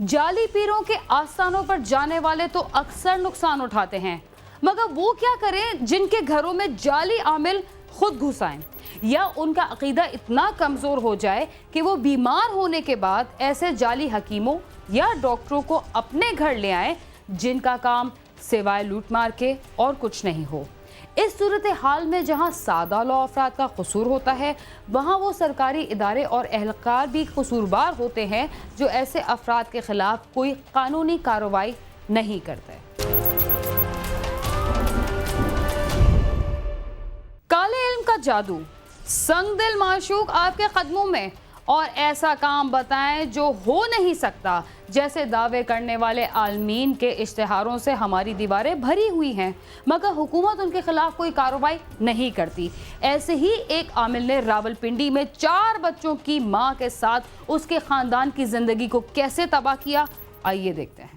जाली पीरों के आस्थानों पर जाने वाले तो अक्सर नुकसान उठाते हैं, मगर वो क्या करें जिनके घरों में जाली आमिल खुद घुस आएं या उनका अकीदा इतना कमजोर हो जाए कि वो बीमार होने के बाद ऐसे जाली हकीमों या डॉक्टरों को अपने घर ले आए जिनका काम सिवाय लूट मार के और कुछ नहीं हो। इस सूरत हाल में जहां सादा लौ अफराद का कसूर होता है, वहां वो सरकारी इदारे और एहलकार भी कसूरवार होते हैं जो ऐसे अफराद के खिलाफ कोई कानूनी कार्रवाई नहीं करते। काले इल्म का जादू, संगदिल माशूक आपके कदमों में, और ऐसा काम बताएं जो हो नहीं सकता, जैसे दावे करने वाले आलमीन के इश्तिहारों से हमारी दीवारें भरी हुई हैं मगर हुकूमत उनके खिलाफ कोई कार्रवाई नहीं करती। ऐसे ही एक आमिल ने रावलपिंडी में 4 बच्चों की मां के साथ उसके खानदान की जिंदगी को कैसे तबाह किया, आइए देखते हैं।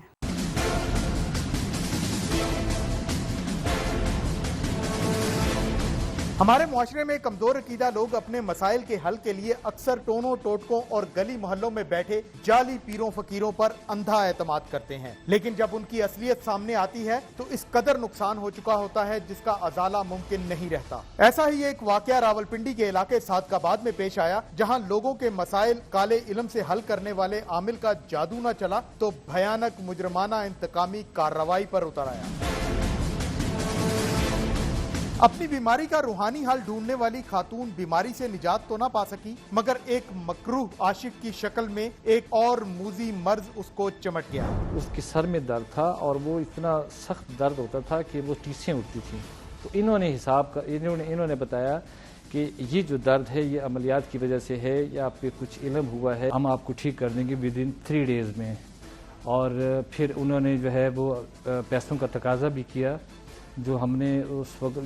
हमारे मुआशरे में कमजोर अकीदा लोग अपने मसाइल के हल के लिए अक्सर टोनों टोटकों और गली मोहल्लों में बैठे जाली पीरों फकीरों पर अंधा एतमाद करते हैं, लेकिन जब उनकी असलियत सामने आती है तो इस कदर नुकसान हो चुका होता है जिसका अजाला मुमकिन नहीं रहता। ऐसा ही एक वाकया रावलपिंडी के इलाके सादकाबाद में पेश आया, जहां लोगों के मसाइल काले इल्म से हल करने वाले आमिल का जादू न चला तो भयानक मुजरमाना इंतकामी कार्रवाई पर उतर आया। अपनी बीमारी का रूहानी हाल ढूंढने वाली खातून बीमारी से निजात तो ना पा सकी, मगर एक मकरूह आशिक की शक्ल में एक और मूजी मर्ज उसको चमट गया। उसके सर में दर्द था और वो इतना सख्त दर्द होता था कि वो टीसें उठती थी। तो इन्होंने बताया कि ये जो दर्द है ये अमलियात की वजह से है या आप पे कुछ इल्म हुआ है, हम आपको ठीक कर देंगे विदिन 3 डेज में। और फिर उन्होंने जो है वो पैसों का तकाजा भी किया, जो हमने उस वक्त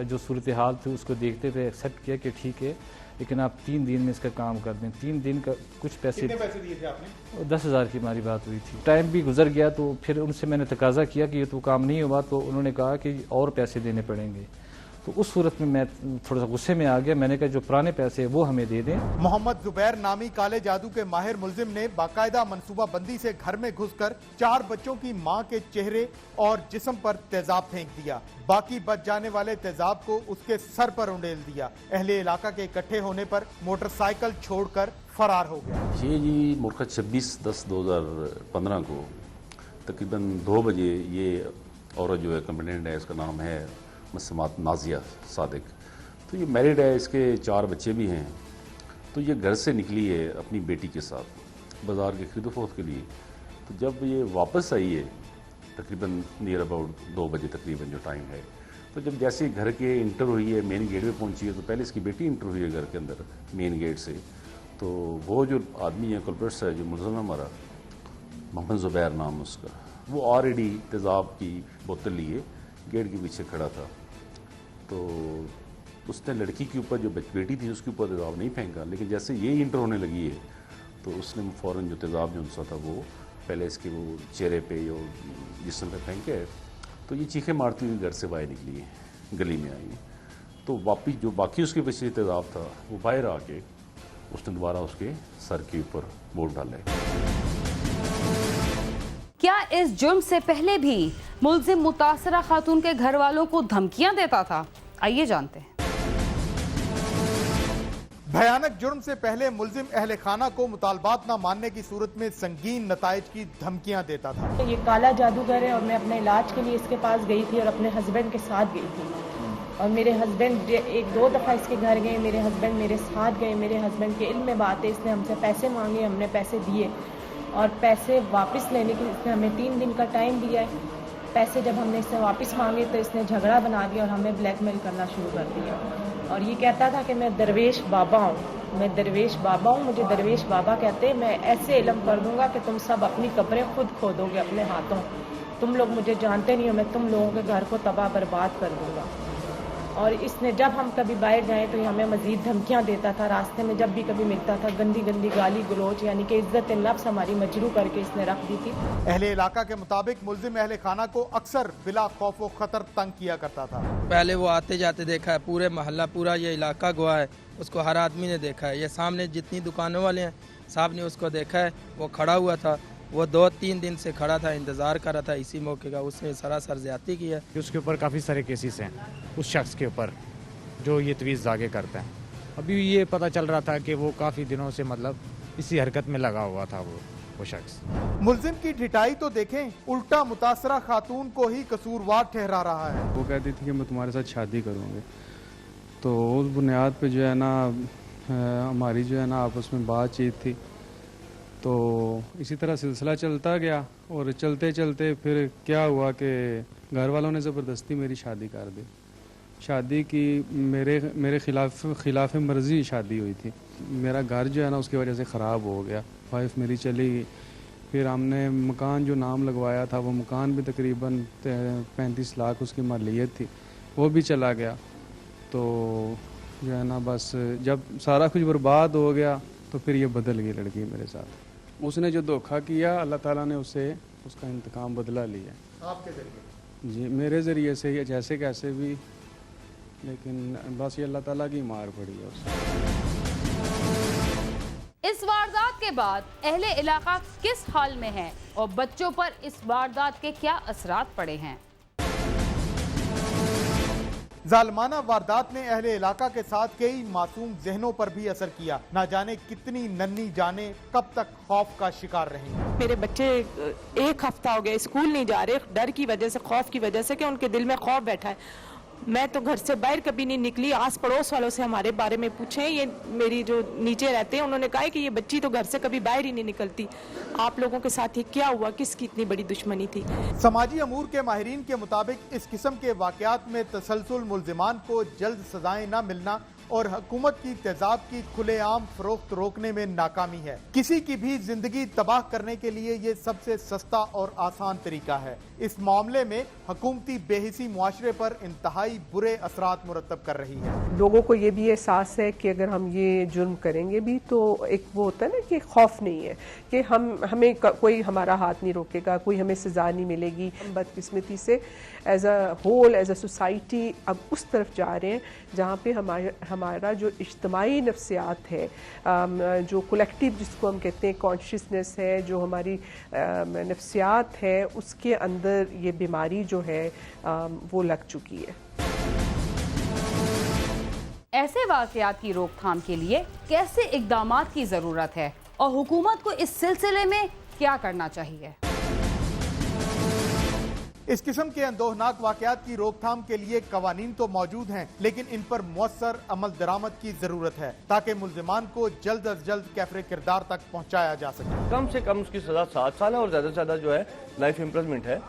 जो सूरत हाल थी उसको देखते हुए एक्सेप्ट किया कि ठीक है, लेकिन आप 3 दिन में इसका काम कर दें। 3 दिन का कुछ पैसे, कितने पैसे दिए थे आपने? 10,000 की हमारी बात हुई थी। टाइम भी गुजर गया तो फिर उनसे मैंने तकाजा किया कि ये तो काम नहीं हुआ, तो उन्होंने कहा कि और पैसे देने पड़ेंगे। तो उस सूरत में मैं थोड़ा सा गुस्से में आ गया, मैंने कहा जो पुराने पैसे वो हमें दे दें। मोहम्मद जुबैर नामी काले जादू के माहिर मुलजिम ने बाकायदा मनसूबा बंदी से घर में घुसकर 4 बच्चों की मां के चेहरे और जिस्म पर तेजाब फेंक दिया। बाकी बच जाने वाले तेजाब को उसके सर पर उंडेल दिया। अहले इलाका के इकट्ठे होने पर मोटरसाइकिल छोड़कर फरार हो गया। ये जी मुर्खत 26/10/2015 को तकरीबन 2 बजे ये औरत जो है कंप्लेनेंट है, इसका नाम है मसमात नाजिया सादिक। तो ये मैरिड है, इसके 4 बच्चे भी हैं। तो ये घर से निकली है अपनी बेटी के साथ बाज़ार के खरीदो फरोख्त के लिए। तो जब ये वापस आई है तकरीबन नियर अबाउट 2 बजे तकरीबन जो टाइम है, तो जब जैसे घर के इंटर हुई है, मेन गेट पे पहुंची है, तो पहले इसकी बेटी इंटर हुई है घर के अंदर मेन गेट से। तो वो जो आदमी है कल्प्रेट्स है, जो मुलज़िम हमारा मोहम्मद जुबैर नाम उसका, वो ऑलरेडी तेज़ाब की बोतल लिए गेट के पीछे खड़ा था। तो उसने लड़की के ऊपर, जो बेटी थी उसके ऊपर तेज़ाब नहीं फेंका, लेकिन जैसे ये इंटर होने लगी है तो उसने फ़ौरन जो तेज़ाब जो उनसा था वो पहले इसके वो चेहरे पे या जिस्म पे फेंके। तो ये चीखें मारती हुई घर से बाहर निकली है, गली में आई। तो वापिस जो बाकी उसके पीछे तेज़ाब था वो बाहर आके उसने दोबारा उसके सर के ऊपर बोर्ड डाले। क्या इस जुर्म से पहले भी मुलजिम मुतासरा खातून के घर वालों को धमकियां देता था? आइए जानते हैं। भयानक जुर्म से पहले मुलजिम अहले खाना को मुतालबात न मानने की सूरत में संगीन नताइज की धमकियां देता था। ये काला जादूगर है और मैं अपने इलाज के लिए इसके पास गई थी और अपने हस्बैंड के साथ गई थी। और मेरे हस्बैंड 1-2 दफ़ा इसके घर गए, मेरे हस्बैंड मेरे साथ गए। मेरे हस्बैंड के इल्म में बात है, इसने हमसे पैसे मांगे, हमने पैसे दिए और पैसे वापस लेने के इसने हमें 3 दिन का टाइम दिया है। पैसे जब हमने इससे वापस मांगे तो इसने झगड़ा बना दिया और हमें ब्लैकमेल करना शुरू कर दिया। और ये कहता था कि मैं दरवेश बाबा हूँ, मैं दरवेश बाबा हूँ, मुझे दरवेश बाबा कहते हैं, मैं ऐसे इल्म कर दूंगा कि तुम सब अपनी कब्रें खुद खोदोगे अपने हाथों। तुम लोग मुझे जानते नहीं हो, मैं तुम लोगों के घर को तबाह बर्बाद कर दूंगा। और इसने जब हम कभी बाहर जाएं तो ये हमें मजीद धमकियां देता था। रास्ते में जब भी कभी मिलता था गंदी गंदी गाली गलोच, यानी कि इज्जत नफ्स हमारी मजरू करके इसने रख दी थी। अहले इलाका के मुताबिक मुलजिम अहले खाना को अक्सर बिला खौफ व खतर तंग किया करता था। पहले वो आते जाते देखा है, पूरे मोहल्ला पूरा ये इलाका गवाह है, उसको हर आदमी ने देखा है। ये सामने जितनी दुकानों वाले हैं साहब ने उसको देखा है, वो खड़ा हुआ था वो 2-3 दिन से खड़ा था, इंतज़ार कर रहा था इसी मौके का। उसने सरासर ज़्यादती की है। उसके ऊपर काफ़ी सारे केसेस हैं उस शख्स के ऊपर जो ये तवीज़ दागे करता है। अभी ये पता चल रहा था कि वो काफ़ी दिनों से मतलब इसी हरकत में लगा हुआ था वो शख्स। मुल्जिम की ढिठाई तो देखें, उल्टा मुतासरा खातून को ही कसूरवार ठहरा रहा है। वो कहती थी कि मैं तुम्हारे साथ शादी करूँगी, तो उस बुनियाद पे जो है ना हमारी जो है ना आपस में बातचीत थी। तो इसी तरह सिलसिला चलता गया और चलते चलते फिर क्या हुआ कि घर वालों ने ज़बरदस्ती मेरी शादी कर दी। शादी की मेरे खिलाफ मर्जी शादी हुई थी। मेरा घर जो है ना उसकी वजह से ख़राब हो गया, वाइफ मेरी चली गई। फिर हमने मकान जो नाम लगवाया था वो मकान भी तकरीबन 35 लाख उसकी मालियत थी, वो भी चला गया। तो जो है ना बस जब सारा कुछ बर्बाद हो गया तो फिर ये बदल गई लड़की मेरे साथ। उसने जो धोखा किया अल्लाह ताला ने उसका इंतकाम बदला लिया। आपके जरिए? जी मेरे ज़रिए से ये जैसे कैसे भी, लेकिन बस ये अल्लाह ताला की मार पड़ी है उससे। इस वारदात के बाद अहले इलाका किस हाल में है और बच्चों पर इस वारदात के क्या असरात पड़े हैं? जालमाना वारदात ने अहले इलाका के साथ कई मासूम जहनों पर भी असर किया। ना जाने कितनी नन्ही जाने कब तक खौफ का शिकार रहेंगे। मेरे बच्चे 1 हफ्ता हो गया स्कूल नहीं जा रहे, डर की वजह से, खौफ की वजह से कि उनके दिल में खौफ बैठा है। मैं तो घर से बाहर कभी नहीं निकली। आस पड़ोस वालों से हमारे बारे में पूछें, ये मेरी जो नीचे रहते हैं उन्होंने कहा है कि ये बच्ची तो घर से कभी बाहर ही नहीं निकलती। आप लोगों के साथ ये क्या हुआ, किसकी इतनी बड़ी दुश्मनी थी? समाजी अमूर के माहिरीन के मुताबिक इस किस्म के वाकयात में तसलसल मुल्जिमान को जल्द सजाएं न मिलना और हुकूमत की तेजाब की खुलेआम फरोख्त रोकने में नाकामी है। किसी की भी जिंदगी तबाह करने के लिए ये सबसे सस्ता और आसान तरीका है। इस मामले में हुकूमती बेहिसी मुआशरे पर इंतहाई बुरे असरात मुरतब कर रही है। लोगों को ये भी एहसास है कि अगर हम ये जुर्म करेंगे भी तो एक वो होता है ना कि खौफ नहीं है कि हमें कोई हमारा हाथ नहीं रोकेगा, कोई हमें सजा नहीं मिलेगी। हम बदकिस्मती से as a whole, as a society अब उस तरफ जा रहे हैं जहाँ पे हमारा जो इज्तमाई नफ्सियात है, जो कलेक्टिव जिसको हम कहते हैं कॉन्शियसनेस है, जो हमारी नफ्सियात है, उसके अंदर ये बीमारी जो है वो लग चुकी है। ऐसे वाकयात की रोकथाम के लिए कैसे इक़दामात की ज़रूरत है और हुकूमत को इस सिलसिले में क्या करना चाहिए? इस किस्म के अंदोहनाक वाकयात की रोकथाम के लिए कवानीन तो मौजूद हैं, लेकिन इन पर मौसर अमल दरामद की जरूरत है ताकि मुल्जिमान को जल्द अज जल्द कैफरे किरदार तक पहुँचाया जा सके। कम से कम उसकी सजा 7 साल है और ज्यादा से ज्यादा जो है लाइफ इम्प्रिजनमेंट है।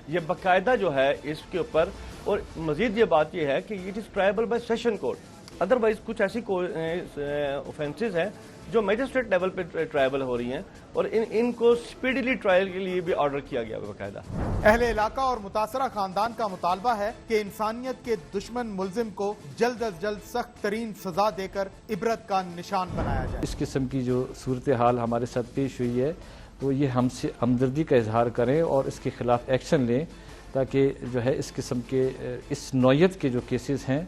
ये बाकायदा जो है इसके ऊपर, और मजीद ये बात ये है कि it is tribal bye session court. Otherwise कुछ ऐसी ऑफेंसेस हैं जो मजिस्ट्रेट लेवल पे ट्रायबल हो रही हैं और इनको स्पीडीली ट्रायल के लिए भी ऑर्डर किया गया है बाकायदा। अहले इलाका और मुतासरा खानदान का मुतालबा है कि इंसानियत के दुश्मन मुल्जिम को जल्द अज जल्द सख्त तरीन सजा देकर इबरत का निशान बनाया जाए। इस किस्म की जो सूरत हाल हमारे साथ पेश हुई है तो ये हमसे हमदर्दी का इजहार करें और इसके खिलाफ एक्शन लें ताकि जो है इस किस्म के इस नौयत के जो केसेस हैं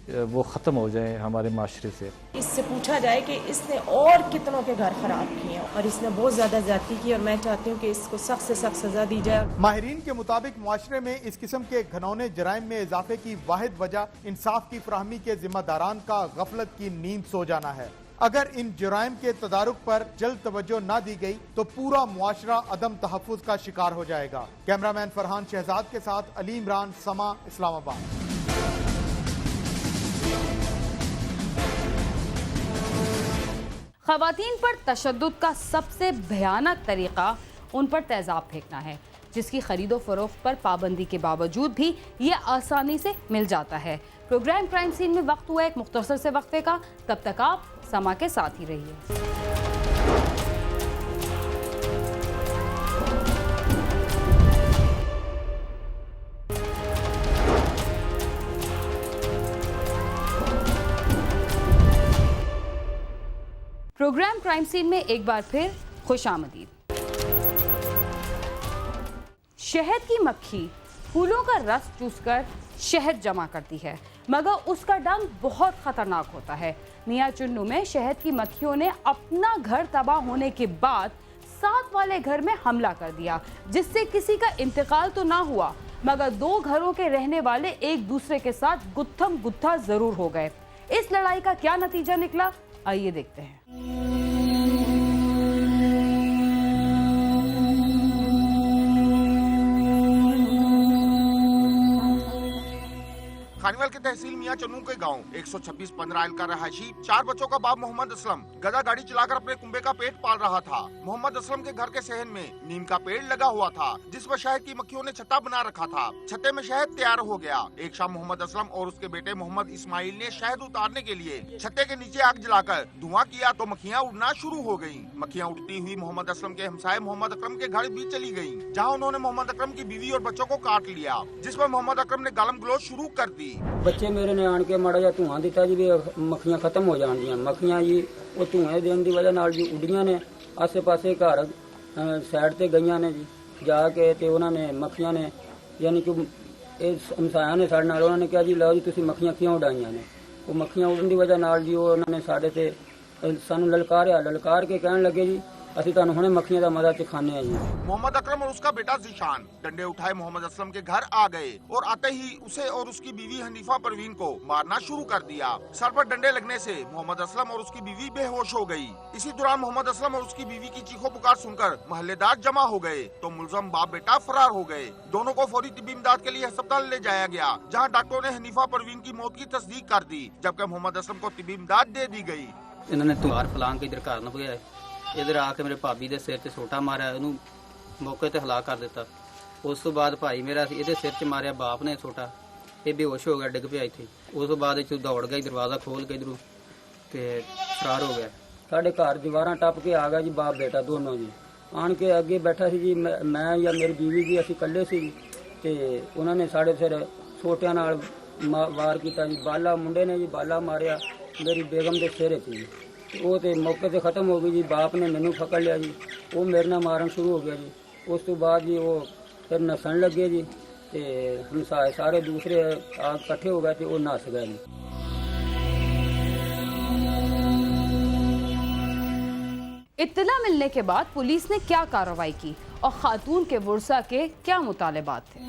वो ख़त्म हो जाएं हमारे माशरे से। इससे पूछा जाए कि इसने और कितनों के घर खराब किए हैं और इसने बहुत ज़्यादा ज्यादती की और मैं चाहती हूँ कि इसको सख्त से सख्त सजा दी जाए। माहिरीन के मुताबिक मुआशरे में इस किस्म के घनौने जराइम में इजाफे की वाहिद वजह इंसाफ की फराहमी के जिम्मेदारान का गफलत की नींद सो जाना है। अगर इन जुराइम के तदारुक पर जल्द तवज्जो न दी गई तो पूरा मुआशरा अदम तहफ़्फ़ुज़ का शिकार हो जाएगा। कैमरामैन फरहान शहजाद के साथ अली इमरान, समा, इस्लामाबाद। ख़वातीन पर तशद्दुद का सबसे भयानक तरीक़ा उन पर तेज़ाब फेंकना है, जिसकी खरीदो फरोख्त पर पाबंदी के बावजूद भी ये आसानी से मिल जाता है। प्रोग्राम क्राइम सीन में वक्त हुआ एक मुख्तसर से वक्फे का, तब तक आप समा के साथ ही रहिए। प्रोग्राम क्राइम सीन में एक बार फिर खुशामदीद। शहद की मक्खी फूलों का रस चूसकर शहद जमा करती है, मगर उसका डंक बहुत खतरनाक होता है। मियां चुन्नू में शहद की मक्खियों ने अपना घर तबाह होने के बाद साथ वाले घर में हमला कर दिया, जिससे किसी का इंतकाल तो ना हुआ मगर 2 घरों के रहने वाले एक दूसरे के साथ गुत्थम गुत्था जरूर हो गए। इस लड़ाई का क्या नतीजा निकला, आइए देखते हैं। खानीवाल के तहसील मियां चन्नू के गांव 126 पंद्राइल का रहायशी 4 बच्चों का बाप मोहम्मद असलम गधा गाड़ी चलाकर अपने कुंबे का पेट पाल रहा था। मोहम्मद असलम के घर के सहन में नीम का पेड़ लगा हुआ था, जिस पर शहद की मक्खियों ने छत्ता बना रखा था। छत्ते में शहद तैयार हो गया। एक शाम मोहम्मद असलम और उसके बेटे मोहम्मद इस्माइल ने शहद उतारने के लिए छत्ते के नीचे आग जलाकर धुआं किया तो मक्खियाँ उड़ना शुरू हो गयी। मक्खियाँ उड़ती हुई मोहम्मद असलम के हमसाये मोहम्मद अकरम के घर भी चली गयी, जहाँ उन्होंने मोहम्मद अकरम की बीवी और बच्चों को काट लिया, जिस पर मोहम्मद अकरम ने गालम गलोच शुरू कर दी। बच्चे मेरे ने आन के माड़ा जा धुआं दिता जी, भी मक्खियां खत्म हो जान दियां। मक्खियां जी वो धुएं देने की वजह नाल जी उड़ियां ने आसे पासे घर साइड ते गईयां ने जी, जाके ते उन्होंने मक्खियां ने यानी कि हमसाया ने साढ़े नाल उन्होंने कहा जी लो जी तुसीं मक्खियां क्यों उड़ाइयां ने। वो मक्खियां उड़न की वजह नाल जी उन्होंने साढ़े ते सानू ललकारिया, ललकार के कहने लगे जी असि तुहानू हुणे मक्खियां दा मजा चखाने हैं जी। मोहम्मद अकरम और उसका बेटा जीशान डंडे उठाए मोहम्मद असलम के घर आ गए और आते ही उसे और उसकी बीवी हनीफा परवीन को मारना शुरू कर दिया। सर पर डंडे लगने से मोहम्मद असलम और उसकी बीवी बेहोश हो गई। इसी दौरान मोहम्मद असलम और उसकी बीवी की चीखों पुकार सुनकर मोहल्लेदार जमा हो गए तो मुलजम बाप बेटा फरार हो गए। दोनों को फौरी तिब्बी इमदाद के लिए अस्पताल ले जाया गया, जहाँ डॉक्टरों ने हनीफा परवीन की मौत की तस्दीक कर दी, जबकि मोहम्मद असलम को तिब्बी इमदाद दे दी गयी। इन्होंने तुआर फलांग के इधर घर न होया, इधर आके मेरे भाभी दे सिर 'ਚ सोटा मारिया, ਉਹਨੂੰ मौके ਤੇ ਹਲਾਕ ਕਰ ਦਿੱਤਾ। ਉਸ ਤੋਂ ਬਾਅਦ ਭਾਈ ਮੇਰਾ ਇਹਦੇ ਸਿਰ 'ਚ ਮਾਰਿਆ ਬਾਪ ਨੇ ਛੋਟਾ, ਇਹ ਬੇਹੋਸ਼ ਹੋ ਗਿਆ, ਡਿੱਗ ਪਿਆ ਇੱਥੇ। ਉਸ ਤੋਂ ਬਾਅਦ ਇਹ ਦੌੜ ਗਿਆ, ਦਰਵਾਜ਼ਾ ਖੋਲ ਕੇ ਇਧਰੋਂ ਤੇ ਫਰਾਰ ਹੋ ਗਿਆ। ਸਾਡੇ ਘਰ ਦੀਵਾਰਾਂ ਟੱਪ ਕੇ ਆ ਗਿਆ ਜੀ ਬਾਪ ਬੇਟਾ ਦੋਨੋਂ ਜੀ। ਆਣ ਕੇ ਅੱਗੇ ਬੈਠਾ ਸੀ ਜੀ ਮੈਂ ਜਾਂ ਮੇਰੀ ਬੀਵੀ ਜੀ, ਅਸੀਂ ਇਕੱਲੇ ਸੀ ਤੇ ਉਹਨਾਂ ਨੇ ਸਾਡੇ ਸਿਰ ਛੋਟਿਆਂ ਨਾਲ ਵਾਰ ਕੀਤਾ ਜੀ। ਬਾਲਾ ਮੁੰਡੇ ਨੇ ਜੀ ਬਾਲਾ ਮਾਰਿਆ ਮੇਰੀ ਬੇਗਮ ਦੇ ਸਿਰ 'ਚ ਜੀ। वो तो मौके से खत्म हो गई जी। बाप ने मैनू पकड़ लिया जी, वो मेरे नाल मारन शुरू हो गया जी। उस तो बाद जी वो फिर नसन लगे जी, ते हम सारे दूसरे इकट्ठे हो गए थे, वो नस गए जी। इत्तला मिलने के बाद पुलिस ने क्या कार्रवाई की और खातून के वर्सा के क्या मुतालबात थे।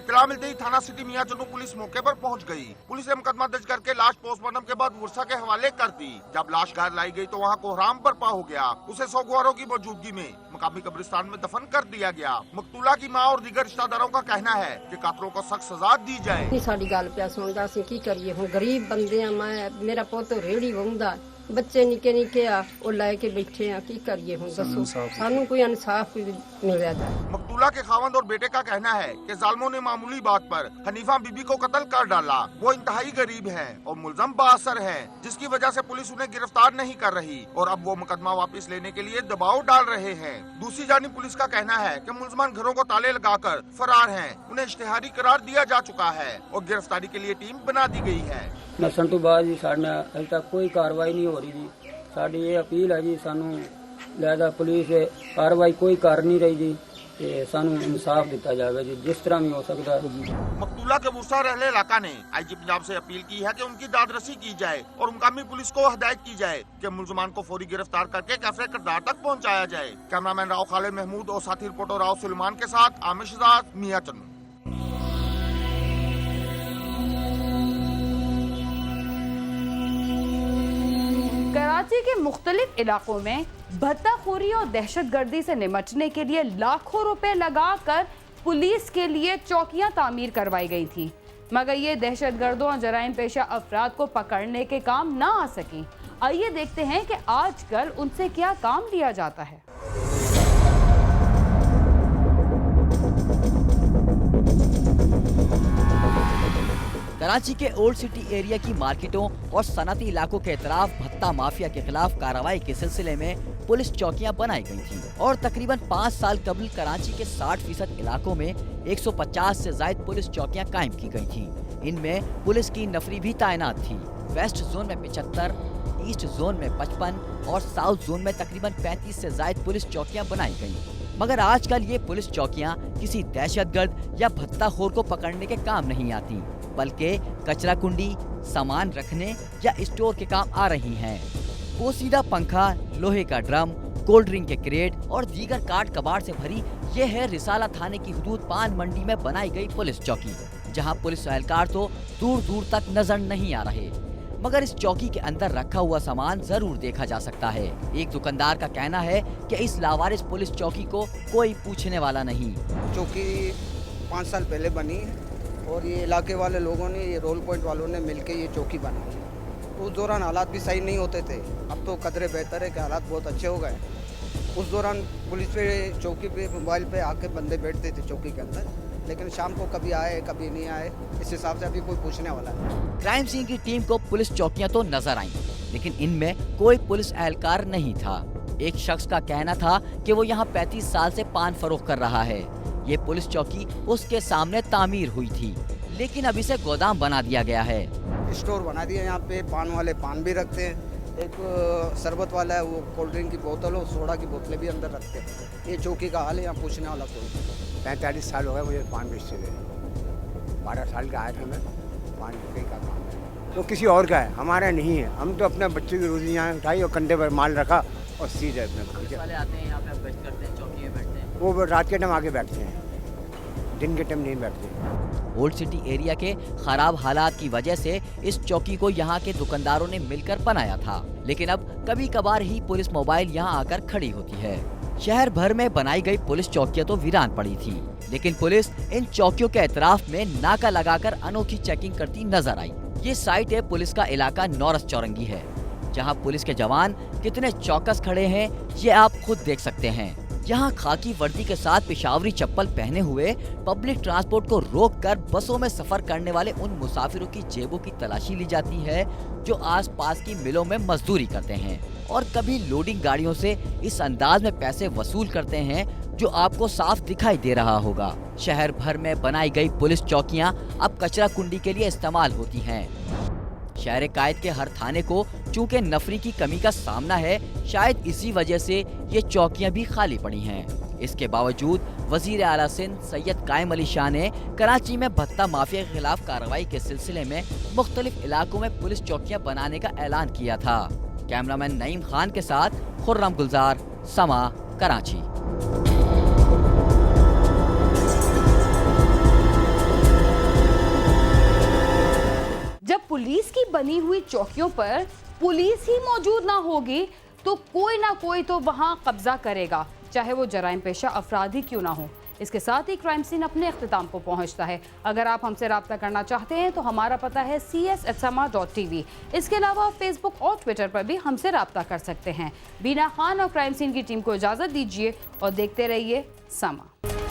इत्तला मिलते ही थाना सिटी मियां चन्नू पुलिस मौके पर पहुंच गई। पुलिस ने मुकदमा दर्ज करके लाश पोस्टमार्टम के बाद वर्षा के हवाले कर दी। जब लाश घर लाई गई तो वहां कोहराम बर्पा हो गया। उसे सौगवारों की मौजूदगी में मकामी कब्रिस्तान में दफन कर दिया गया। मकतूला की मां और दीगर रिश्तेदारों का कहना है कि कातलों को सख्त सजा दी जाए। साडी गल पिया सुनदा सी की करिए, हुण गरीब बंदे आ, मैं मेरा पुत रेहड़ी वंदा, बच्चे निके निके आ, वो लैके बैठे आ, की करिए हुण दसो, सानू कोई इंसाफ मिले जाए। मकतूला के खावंद और बेटे का कहना है कि जालिमों ने मामूली बात पर हनीफा बीबी को कत्ल कर डाला। वो इंतहाई गरीब है और मुलजम बाअसर है, जिसकी वजह से पुलिस उन्हें गिरफ्तार नहीं कर रही और अब वो मुकदमा वापस लेने के लिए दबाव डाल रहे हैं। दूसरी जानिब पुलिस का कहना है कि मुलजमान घरों को ताले लगाकर फरार हैं। उन्हें इश्तिहारी करार दिया जा चुका है और गिरफ्तारी के लिए टीम बना दी गई है। नसन तो बाद जी साढ़े अभी तक कोई कार्रवाई नहीं हो रही जी। साड़ी ये अपील है जी, सानू लिहाजा पुलिस कार्रवाई कोई कर नहीं रही जी, सानू इंसाफ दिता जाए जी, जिस तरह भी हो सकता है। मकतूला के मुर्सा रहले इलाका ने IG पंजाब से अपील की है कि उनकी दादरसी की जाए और मुकामी पुलिस को हदायत की जाए कि मुलजमान को फौरी गिरफ्तार करके कैफे किरदार तक पहुंचाया जाए। कैमरामैन राव खालिद महमूद और साथी रिपोर्टर राव सुलेमान के साथ आमिर शहजाद, मियां चन्नू। कराची के मुख्तलिफ इलाकों में भत्ताखोरी और दहशतगर्दी से निमटने के लिए लाखों रुपए लगाकर पुलिस के लिए चौकियां तामीर करवाई गई थी, मगर ये दहशतगर्दों और जराइम पेशा अफराद को पकड़ने के काम ना आ सकी। आइए देखते हैं कि आजकल उनसे क्या काम लिया जाता है। कराची के ओल्ड सिटी एरिया की मार्केटों और सनती इलाकों के इतराफ भत्ता माफिया के खिलाफ कार्रवाई के सिलसिले में पुलिस चौकियां बनाई गई थी और तकरीबन 5 साल कबल कराची के 60% इलाकों में 150 से ज्यादा पुलिस चौकियां कायम की गई थी। इनमें पुलिस की नफरी भी तैनात थी। वेस्ट जोन में 75, ईस्ट जोन में 55 और साउथ जोन में तकरीबन 35 से ज्यादा पुलिस चौकियां बनाई गयी। मगर आजकल ये पुलिस चौकियां किसी दहशतगर्द या भत्ताखोर को पकड़ने के काम नहीं आती, बल्कि कचरा कुंडी, सामान रखने या स्टोर के काम आ रही हैं। पोसीदा पंखा, लोहे का ड्रम, कोल्ड ड्रिंक के क्रेट और दीगर काट कबाड़ से भरी ये है रिसाला थाने की हुदूद पान मंडी में बनाई गई पुलिस चौकी, जहां पुलिस एहलकार तो दूर दूर तक नजर नहीं आ रहे, मगर इस चौकी के अंदर रखा हुआ सामान जरूर देखा जा सकता है। एक दुकानदार का कहना है कि इस लावारिस पुलिस चौकी को कोई पूछने वाला नहीं। चौकी 5 साल पहले बनी और ये इलाके वाले लोगों ने, ये रोल पॉइंट वालों ने मिलकर ये चौकी बनाई। उस दौरान हालात भी सही नहीं होते थे, अब तो कदरे बेहतर है कि हालात बहुत अच्छे हो गए। उस दौरान पुलिस पे चौकी पे मोबाइल पे आके बंदे बैठते थे चौकी के अंदर, लेकिन शाम को कभी आए कभी नहीं आए, इस हिसाब से अभी कोई पूछने वाला है। क्राइम सीन की टीम को पुलिस चौकियां तो नजर आईं, लेकिन इनमें कोई पुलिस एहलकार नहीं था। एक शख्स का कहना था कि वो यहाँ 35 साल से पान फरोख्त कर रहा है। ये पुलिस चौकी उसके सामने तामीर हुई थी, लेकिन अब इसे गोदाम बना दिया गया है। स्टोर बना दिया, यहाँ पे पान वाले पान भी रखते हैं, एक शरबत वाला है वो कोल्ड ड्रिंक की बोतल और सोडा की बोतलें भी अंदर रखते हैं। ये चौकी का हाल है, यहाँ पूछने वाला कोई। 45 साल हो गए मुझे पान बेचते हुए। 12 साल का आया था मैं, पान बिक्री का काम है तो किसी और का है, हमारा नहीं है। हम तो अपने बच्चों की रोजी यहाँ उठाई और कंधे पर माल रखा और सीधे अपने वाले आते हैं यहाँ पे गश्त करते हैं, चौकी में बैठते हैं। वो रात के टाइम आगे बैठते हैं, दिन के टाइम नहीं बैठते। ओल्ड सिटी एरिया के खराब हालात की वजह से इस चौकी को यहाँ के दुकानदारों ने मिलकर बनाया था, लेकिन अब कभी कभार ही पुलिस मोबाइल यहाँ आकर खड़ी होती है। शहर भर में बनाई गई पुलिस चौकियां तो वीरान पड़ी थी, लेकिन पुलिस इन चौकियों के एतराफ में नाका लगाकर अनोखी चेकिंग करती नजर आई। ये साइट है पुलिस का इलाका नौरस चौरंगी है, जहाँ पुलिस के जवान कितने चौकस खड़े हैं ये आप खुद देख सकते हैं। यहाँ खाकी वर्दी के साथ पेशावरी चप्पल पहने हुए पब्लिक ट्रांसपोर्ट को रोककर बसों में सफर करने वाले उन मुसाफिरों की जेबों की तलाशी ली जाती है जो आसपास की मिलों में मजदूरी करते हैं, और कभी लोडिंग गाड़ियों से इस अंदाज में पैसे वसूल करते हैं जो आपको साफ दिखाई दे रहा होगा। शहर भर में बनाई गई पुलिस चौकियां अब कचरा कुंडी के लिए इस्तेमाल होती हैं। शहर कायद के हर थाने को चूंकि नफरी की कमी का सामना है, शायद इसी वजह से ये चौकियां भी खाली पड़ी हैं। इसके बावजूद वजीर आला सिंध सैयद कायम अली शाह ने कराची में भत्ता माफिया के खिलाफ कार्रवाई के सिलसिले में मुख्तलिफ इलाकों में पुलिस चौकियां बनाने का ऐलान किया था। कैमरामैन नईम खान के साथ खुर्रम गुलजार, समा, कराची। जब पुलिस की बनी हुई चौकियों पर पुलिस ही मौजूद ना होगी तो कोई ना कोई तो वहां कब्जा करेगा, चाहे वो जराइम पेशा अफराद ही क्यों ना हो। इसके साथ ही क्राइम सीन अपने अख्तिताम को पहुंचता है। अगर आप हमसे रब्ता करना चाहते हैं तो हमारा पता है cs@sama.tv। इसके अलावा फेसबुक और ट्विटर पर भी हमसे रब्ता कर सकते हैं। बीना खान और क्राइम सीन की टीम को इजाज़त दीजिए और देखते रहिए समा।